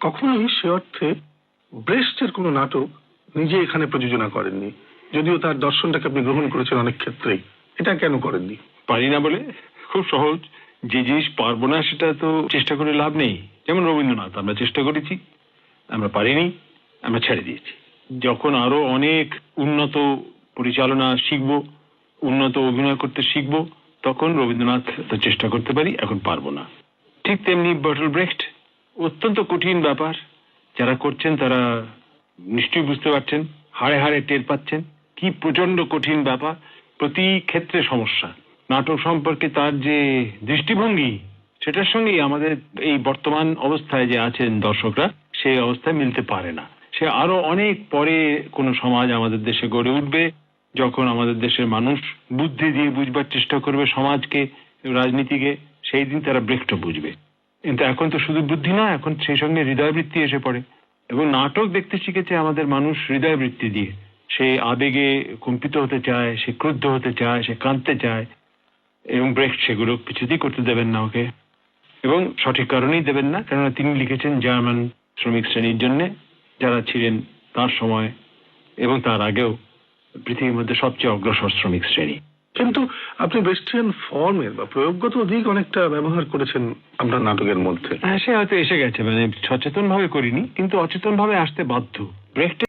কখনোই সে অর্থে ব্রেস্টের কোনো নাটক নিজে এখানে প্রযোজনা করেননি, যদিও তার দর্শনটাকে আপনি গ্রহণ করেছেন অনেক ক্ষেত্রেই। এটা কেন করেননি? পারি না বলে। খুব সহজ, যে জিনিস পারবো না সেটা তো চেষ্টা করে লাভ নেই। যেমন রবীন্দ্রনাথ, আমরা চেষ্টা করেছি, আমরা পারিনি, আমরা ছেড়ে দিয়েছি। যখন আরো অনেক উন্নত পরিচালনা শিখবো, উন্নত অভিনয় করতে শিখবো, তখন রবীন্দ্রনাথ তো চেষ্টা করতে পারি, এখন পারবো না। ঠিক তেমনি বার্টল ব্রেখট, অত্যন্ত কঠিন ব্যাপার। যারা করছেন তারা নিশ্চয়ই বুঝতে পারছেন, হাড়ে হাড়ে টের পাচ্ছেন কি প্রচন্ড কঠিন ব্যাপার। প্রতি ক্ষেত্রে সমস্যা। নাটক সম্পর্কে তার যে দৃষ্টিভঙ্গি, সেটার সঙ্গেই আমাদের এই বর্তমান অবস্থায় যে আছেন দর্শকরা, সেই অবস্থায় মিলতে পারে না। সে আরো অনেক পরে কোন সমাজ আমাদের দেশে গড়ে উঠবে, যখন আমাদের দেশের মানুষ বুদ্ধি দিয়ে বুঝবার চেষ্টা করবে সমাজকে, রাজনীতিকে, সেই দিন তারা ব্রেখটও বুঝবে। কিন্তু এখন তো শুধু বুদ্ধি না, এখন সেই সঙ্গে হৃদয়বৃত্তি এসে পড়ে। এবং নাটক দেখতে শিখেছে আমাদের মানুষ হৃদয়বৃত্তি দিয়ে। সে আবেগে কম্পিত হতে চায়, সে ক্রুদ্ধ হতে চায়, সে কাঁদতে চায়, এবং ব্রেখট সেগুলো কিছুতেই করতে দেবেন না ওকে। এবং সঠিক কারণেই দেবেন না, কেননা তিনি লিখেছেন জার্মান শ্রমিক শ্রেণীর জন্য, যারা ছিলেন তার সময় এবং তার আগেও পৃথিবীর মধ্যে সবচেয়ে অগ্রসর শ্রমিক শ্রেণী। কিন্তু আপনি ওয়েস্টার্ন ফর্মের বা প্রয়োগগত দিক অনেকটা ব্যবহার করেছেন আপনার নাটকের মধ্যে। হ্যাঁ, সে হয়তো এসে গেছে, মানে সচেতন ভাবে করিনি, কিন্তু অচেতন ভাবে আসতে বাধ্য। ব্রেখট